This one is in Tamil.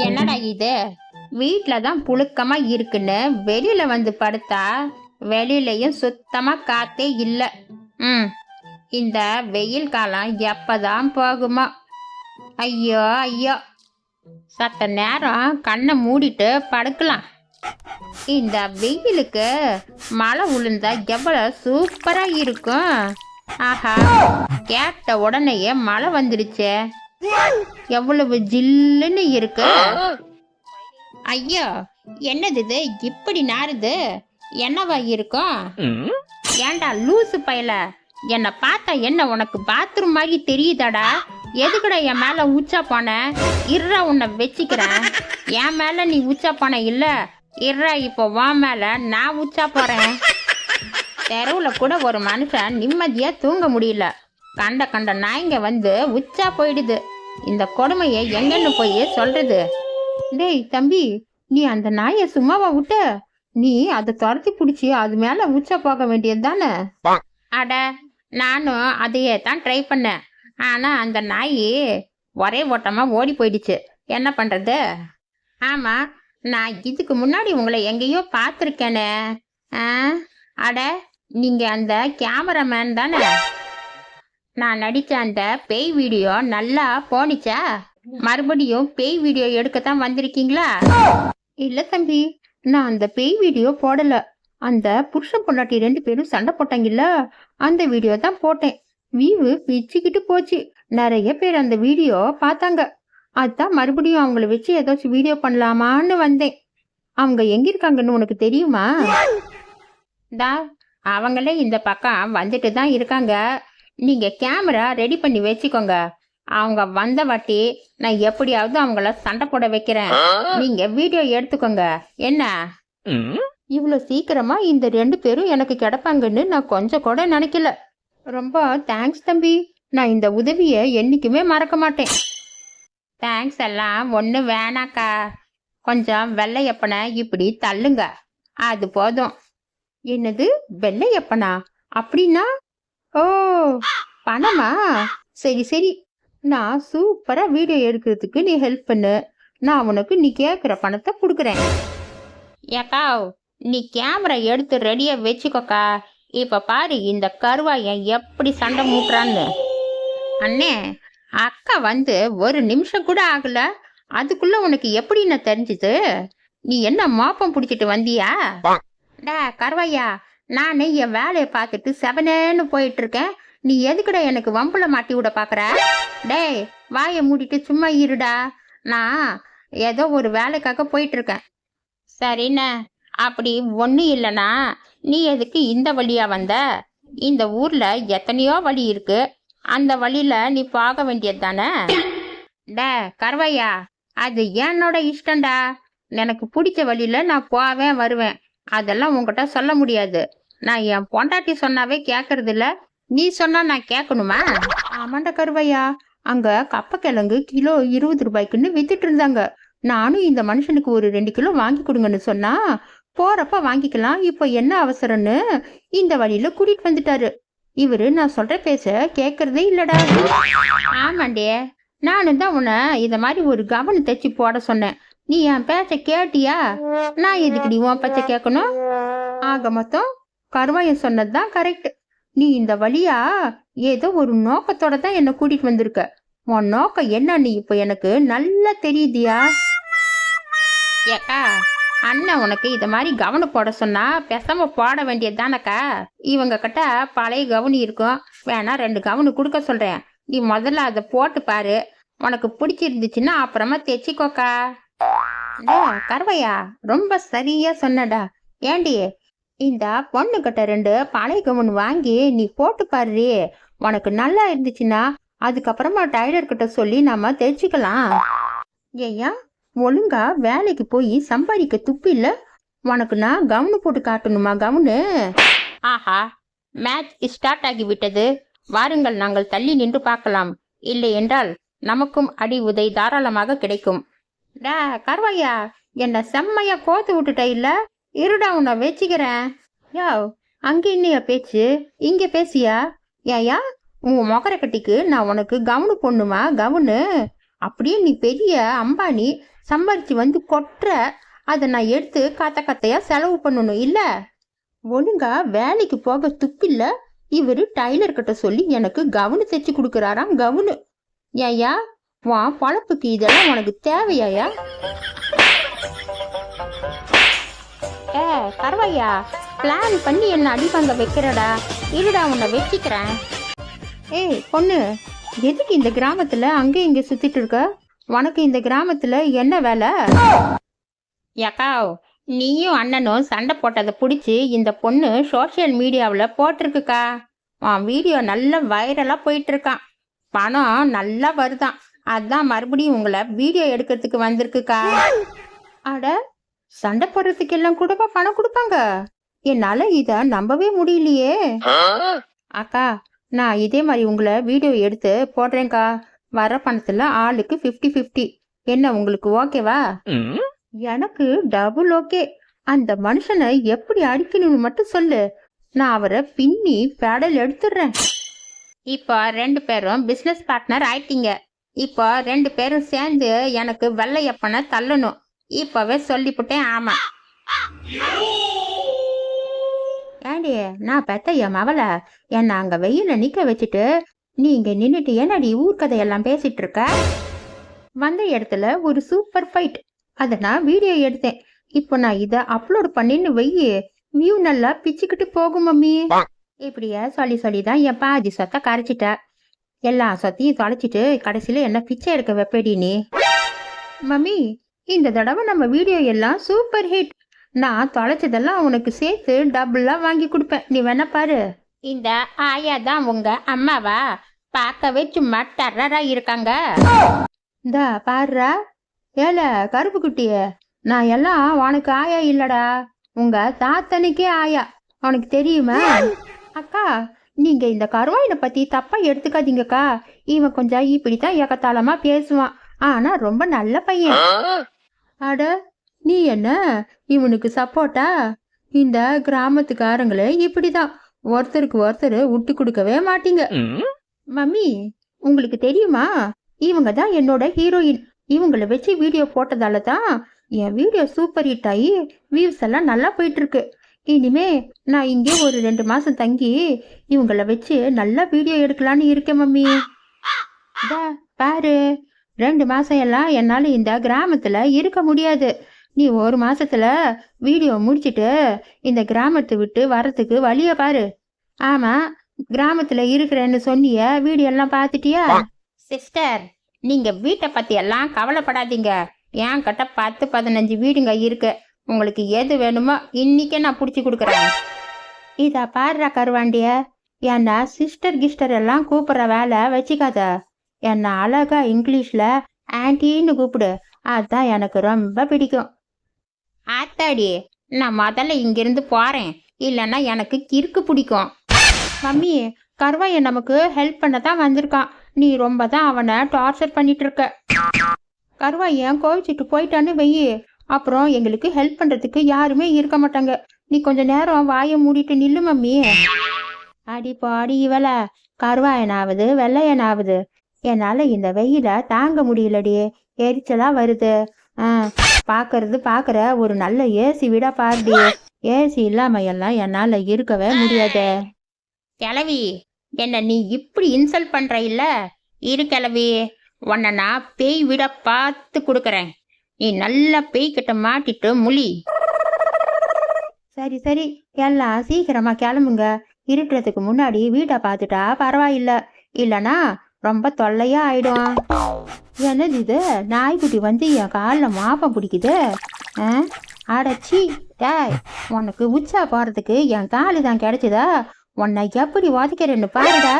என்னடா இது? வீட்ல தான் புழுக்கமா இருக்குன்னு வெளியில வந்து படுத்தா வெளியிலயும் சுத்தமா காத்தே இல்ல. ம் இந்த வெயில் காலம் எப்பதான் போகுமா? ஐயோ ஐயோ, சத்த நேரம் கண்ணை மூடிட்டு படுக்கலாம். இந்த வெயிலுக்கு மழை விழுந்தா எவ்வளவு சூப்பரா இருக்கும். ஆஹா, கேட்ட உடனேயே மழை வந்துடுச்சே, எவ்வளவு ஜில்லுன்னு இருக்கு. ஐயோ, என்னது இது இப்படி நாறுது? என்னவா இருக்கும்? ஏண்டா லூசு பயல, என்னை பார்த்தா என்ன உனக்கு பாத்ரூம் மாதிரி தெரியுதாடா? எதுக்குடா என் மேல உச்சா போன? இர்றா உன்னை வச்சுக்கிறேன். என் மேல நீ உச்சா போன இல்ல, இர்றா இப்போ உன் மேல நான் உச்சா போறேன். தெருவுல கூட ஒரு மனுஷன் நிம்மதியா தூங்க முடியல. கண்ட கண்ட நாய்ங்க வந்து உச்சா போயிடுது. இந்த கொடுமையை எங்கன்னு போய் சொல்றது? டேய் தம்பி, நீ அந்த நாயை சும்மாவா விட்ட? நீ அதை துரத்தி பிடிச்சி அது மேல உச்சா போக வேண்டியது தானே? அட, நானும் அதையே தான் ட்ரை பண்ணேன். ஆனா அந்த நாய் ஒரே ஓட்டமா ஓடி போயிடுச்சு. என்ன பண்றது? ஆமா, நான் இதுக்கு முன்னாடி உங்களை எங்கேயோ பார்த்துருக்கேனே. அட, நீங்க அந்த கேமராமேன் தானே? நான் நடிச்ச அந்த பேய் வீடியோ நல்லா போனிச்சா? மறுபடியும் பேய் வீடியோ எடுக்கத்தான் வந்திருக்கீங்களா? இல்ல தம்பி, நான் அந்த பேய் வீடியோ போடல. அந்த புருஷன் பொண்டாட்டி 2 பேரும் சண்டை போட்டாங்கல்ல, அந்த வீடியோ தான் போட்டேன். வீவு பிச்சுக்கிட்டு போச்சு. நிறைய பேர் அந்த வீடியோ பார்த்தாங்க. அதான் மறுபடியும் அவங்கள வச்சு ஏதாச்சும் வீடியோ பண்ணலாமான்னு வந்தேன். அவங்க எங்க இருக்காங்கன்னு உனக்கு தெரியுமா? தா, அவங்களே இந்த பக்கம் வந்துட்டு தான் இருக்காங்க. நீங்க கேமரா ரெடி பண்ணி வச்சுக்கோங்க. அவங்க வந்த வாட்டி நான் எப்படியாவது அவங்கள சண்டை போட வைக்கிறேன். நீங்க வீடியோ எடுத்துக்கோங்க. என்ன? இவ்வளவு சீக்கிரமா இந்த 2 பேரும் எனக்கு கிடைப்பாங்கன்னு நான் கொஞ்சம் கூட நினைக்கல. ரொம்ப தேங்க்ஸ் தம்பி. நான் இந்த உதவியை என்னைக்குமே மறக்க மாட்டேன். தேங்க்ஸ் எல்லாம் ஒண்ணு வேணாக்கா. கொஞ்சம் வெள்ளையப்பனை இப்படி தள்ளுங்க, அது போதும். என்னது வெள்ளையப்பனா? அப்படின்னா? ஓ, பணமா? சரி சரி, நான் சூப்பரா வீடியோ எடுக்கிறதுக்கு நீ ஹெல்ப் பண்ணு. நான் உனக்கு நீ கேட்குற பணத்தை கொடுக்குறேன். ஏக்கா, நீ கேமரா எடுத்து ரெடியா வச்சுக்கோக்கா. இப்ப பாரு இந்த கருவாயன் எப்படி சண்டை மூட்டுறான்னு. அண்ணே, அக்கா வந்து ஒரு நிமிஷம் கூட ஆகல, அதுக்குள்ள உனக்கு எப்படி நான் தெரிஞ்சுது? நீ என்ன மோப்பம் பிடிச்சிட்டு வந்தியா? டா கருவாயா, நானே என் வேலையை பார்த்துட்டு செவனேன்னு போயிட்டு இருக்கேன். நீ எதுக்குடா எனக்கு வம்புல மாட்டி விட பாக்குற? டேய், வாயை மூடிட்டு சும்மா இருடா. நான் ஏதோ ஒரு வேலைக்காக போயிட்டு இருக்கேன். சரிண்ணே, அப்படி ஒண்ணு இல்லைனா நீ எதுக்கு இந்த வழியா வந்த? இந்த ஊர்ல எத்தனையோ வழி இருக்கு, அந்த வழியில நீ போக வேண்டியது தானே? டே கருவாயா, அது என்னோட இஷ்டம்டா. எனக்கு பிடிச்ச வழியில நான் போவேன் வருவேன். அதெல்லாம் உங்ககிட்ட சொல்ல முடியாது. நான் என் பொண்டாட்டி சொன்னாவே கேட்கறது இல்ல, நீ சொன்னா நான் கேட்கணுமா? ஆமாண்டா கருவையா, அங்க கப்பக்கிழங்கு கிலோ 20 ரூபாய்க்குன்னு வித்துட்டு இருந்தாங்க. நானும் இந்த மனுஷனுக்கு ஒரு 2 கிலோ வாங்கி கொடுங்கன்னு சொன்னா, போறப்ப வாங்கிக்கலாம், இப்போ என்ன அவசரம்னு இந்த வழியில கூட்டிட்டு வந்துட்டாரு. இவரு நான் சொல்ற பேச கேட்கறதே இல்லடா. ஆமாண்டே, நானும் தான் உன்னை இத மாதிரி ஒரு கவனம் தைச்சு போட சொன்னேன். நீ என் பேச்ச கேட்டியா? நான் எதுக்கு நீ உன் பேச்ச கேட்கணும்? ஆக மொத்தம் கருவாயன் சொன்னதுதான் கரெக்ட். நீ இந்த வழியா ஏதோ ஒரு நோக்கத்தோட தான் என்ன கூட்டிட்டு வந்திருக்க. உன் நோக்கம் என்னன்னு இப்ப எனக்கு நல்லா தெரியுதியா? ஏக்கா, அண்ணன் உனக்கு இத மாதிரி கவனம் போட சொன்னா பேசாம போட வேண்டியது தானக்கா. இவங்க கிட்ட பழைய கவுனி இருக்கும், வேணா 2 கவுனு கொடுக்க சொல்றேன். நீ முதல்ல அதை போட்டு பாரு, உனக்கு பிடிச்சிருந்துச்சுன்னா அப்புறமா தைச்சிக்கோக்கா. கருவையா, ரொம்ப சரியா சொன்னடா. ஏண்டி, இந்த பொண்ணு கிட்ட 2 பழைய கவுன் வாங்கி நீ போட்டு பாரு. உனக்கு நல்லா இருந்துச்சுன்னா அதுக்கப்புறமா டைலர் கிட்ட சொல்லி நாம தைச்சிக்கலாம். ஏயா, ஒழுங்கா வேலைக்கு போய் சம்பாதிக்க துப்பு இல்ல? உனக்கு நான் கவுனு போட்டு காட்டணுமா? கவுனு? ஆஹா, மேட்ச் ஸ்டார்ட் ஆகிவிட்டது. வாருங்கள், நாங்கள் தள்ளி நின்று பார்க்கலாம். இல்லை என்றால் நமக்கும் அடி உதை தாராளமாக கிடைக்கும். டா கருவாயா, என்ன செம்மையா கோத்து விட்டுட்ட இல்ல? இருடா, உன்னை வச்சுக்கிறேன். யோ, அங்க இன்னையா பேச்சு, இங்க பேசியா? ஏயா, உன் மொகர கட்டிக்கு நான் உனக்கு கவுனு பொண்ணுமா? கவுனு அப்படியே நீ பெரிய அம்பானி சம்பாரிச்சு வந்து கொட்டுற, அதை நான் எடுத்து கத்தையா செலவு பண்ணணும் இல்ல? ஒழுங்கா வேலைக்கு போக துப்பில்ல. இவரு டைலர் கிட்ட சொல்லி எனக்கு கவுனு தைச்சு கொடுக்குறாராம். கவுனு ஏயா வா பொழப்புக்கு இதெல்லாம் உனக்கு தேவையாயா? கருவாயா, பிளான் பண்ணி என்ன அடிபங்க வைக்கிறடா. இருடா உன்னை வச்சுக்கிறேன். ஏய் பொண்ணு, எதுக்கு இந்த கிராமத்துல அங்கே இங்க சுத்திட்டு இருக்க? உனக்கு இந்த கிராமத்துல என்ன வேலை? ஏக்கா, நீயும் அண்ணனும் சண்டை போட்டதை பிடிச்சி இந்த பொண்ணு சோஷியல் மீடியாவில் போட்டிருக்குக்கா. வீடியோ நல்ல வைரலாக போயிட்டு இருக்கான். பணம் நல்லா வருதான். அதான் மறுபடியும் உங்களை வீடியோ எடுக்கிறதுக்கு வந்திருக்குக்கா. அட, சண்டை போடுறதுக்கு எல்லாம் கூடப்பா பணம் கொடுப்பாங்க? என்னால இத நம்பவே முடியலையே. அக்கா, நான் இதே மாதிரி உங்களை வீடியோ எடுத்து போடுறேன்க்கா. வர பணத்துல ஆளுக்கு 50-50. என்ன உங்களுக்கு ஓகேவா? எனக்கு டபுள் ஓகே. அந்த மனுஷனை எப்படி அடிக்கணும்னு மட்டும் சொல்லு, நான் அவரை பின்னி பேடல் எடுத்துடுறேன். இப்போ 2 பேரும் பிசினஸ் பார்ட்னர் ஆயிட்டீங்க. இப்போ 2 பேரும் சேர்ந்து எனக்கு வெள்ளையப்பனை தள்ளணும். இப்பவே சொல்லிவிட்டேன். ஆமா ஏண்டி, நான் பெத்த என் மவள என்ன அங்க வெயில நிக்க வச்சுட்டு நீங்க நின்னுட்டு என்னடி ஊர்க்கதையெல்லாம் பேசிட்டு இருக்க? வந்த இடத்துல ஒரு சூப்பர் ஃபைட், அதை நான் வீடியோ எடுத்தேன். இப்போ நான் இதை அப்லோட் பண்ணின்னு வெய்யி வியூ நல்லா பிச்சுக்கிட்டு போகும் மம்மி. இப்படியே சொல்லிதான் என் பாதி சொத்தை கரைச்சிட்ட. எல்லா சொத்தையும் தொலைச்சிட்டு கடைசியில என்ன பிச்சை எடுக்க வைப்படி நீ? மம்மி, இந்த தடவை நம்ம வீடியோ எல்லாம் சூப்பர் ஹிட். நான் தொலைச்சதெல்லாம் உனக்கு சேர்த்து டபுளா வாங்கி கொடுப்பேன். நீ வேணா பாரு. இந்த ஆயா தான் உங்க அம்மாவா? பார்க்கவே சும்மா டெரரா இருக்காங்க. இந்த பாருடா, ஏல கருப்பு குட்டிய, நான் எல்லாம் உனக்கு ஆயா இல்லடா, உங்க தாத்தனுக்கே ஆயா. உனக்கு தெரியுமா? அக்கா, நீங்க இந்த கருவாயினை பத்தி தப்பா எடுத்துக்காதீங்கக்கா. இவன் கொஞ்சம் இப்படித்தான் ஏகத்தாளமா பேசுவான். ஆனா ரொம்ப நல்ல பையன். அட, நீ என்ன இவனுக்கு சப்போர்ட்டா? இந்த கிராமத்துக்காரங்களே இப்படிதான், ஒருத்தருக்கு ஒருத்தர் விட்டு கொடுக்கவே மாட்டீங்க. மம்மி, உங்களுக்கு தெரியுமா, இவங்க தான் என்னோட ஹீரோயின். இவங்களை வச்சு வீடியோ போட்டதால தான் என் வீடியோ சூப்பர் ஹிட் ஆகி வியூஸ் எல்லாம் நல்லா போயிட்டு இருக்கு. இனிமே நான் இங்கே ஒரு 2 மாசம் தங்கி இவங்கள வச்சு நல்லா வீடியோ எடுக்கலான்னு இருக்கேன் மம்மி. பாரு, 2 மாசம் எல்லாம் என்னால இந்த கிராமத்துல இருக்க முடியாது. நீ 1 மாசத்துல வீடியோ முடிச்சிட்டு இந்த கிராமத்தை விட்டு வரத்துக்கு வழிய பாரு. ஆமா, கிராமத்துல இருக்கிறேன்னு சொன்னிய, வீடியோ எல்லாம் பாத்துட்டியா? சிஸ்டர், நீங்க வீட்டை பத்தி எல்லாம் கவலைப்படாதீங்க. என் கிட்ட 10-15 வீடுங்க இருக்கு. உங்களுக்கு எது வேணுமோ இன்னைக்கே நான் பிடிச்சி கொடுக்குறேன். இதா பாடுறா கருவாண்டிய, என்ன சிஸ்டர் கிஸ்டர் எல்லாம் கூப்பிடுற வேலை வச்சுக்காத. என்ன அழகா இங்கிலீஷ்ல ஆன்டின்னு கூப்பிடு. அதுதான் எனக்கு ரொம்ப பிடிக்கும். ஆத்தாடி, நான் முதல்ல இங்கிருந்து போறேன், இல்லைன்னா எனக்கு கிறுக்கு பிடிக்கும். மம்மி, கருவாயை நமக்கு ஹெல்ப் பண்ண தான் வந்திருக்கான். நீ ரொம்ப தான் அவனை டார்ச்சர் பண்ணிட்டு இருக்க. கருவாயன் கோவிச்சிட்டு போயிட்டான்னு வெயி, அப்புறம் எங்களுக்கு ஹெல்ப் பண்றதுக்கு யாருமே இருக்க மாட்டாங்க. நீ கொஞ்ச நேரம் வாயை மூடிட்டு நில்லு மம்மி. அடி பாடி இவள, கருவாயனாவது வெள்ளையனாவது என்னால இந்த வெயில தாங்க முடியலடி. எரிச்சலா வருது. பாக்குற ஒரு நல்ல ஏசி விட பாருடி. ஏசி இல்லாம எல்லாம் என்னால இருக்கவே முடியாது. கிளவி, என்ன நீ இப்படி இன்சல்ட் பண்ற இல்ல? இரு கிளவி, உன்னை நான் பேய் விட பார்த்து கொடுக்கறேன். நீ நல்லா பேய்கிட்ட மாட்டிட்டு முழி. சரி சரி, எல்லாம் சீக்கிரமா கிளம்புங்க. இருட்டுறதுக்கு முன்னாடி வீட்டை பார்த்துட்டா பரவாயில்ல, இல்லனா ரொம்ப தொல்லையா ஆயிடும். என்னது இது, நாய்க்குட்டி வந்து என் காலில் மாப்பம் பிடிக்குது. அடச்சி டேய், உனக்கு உச்சா போறதுக்கு என் காலு தான் கிடைச்சதா? உன்னை எப்படி உதைக்கிறேன்னு பாருடா.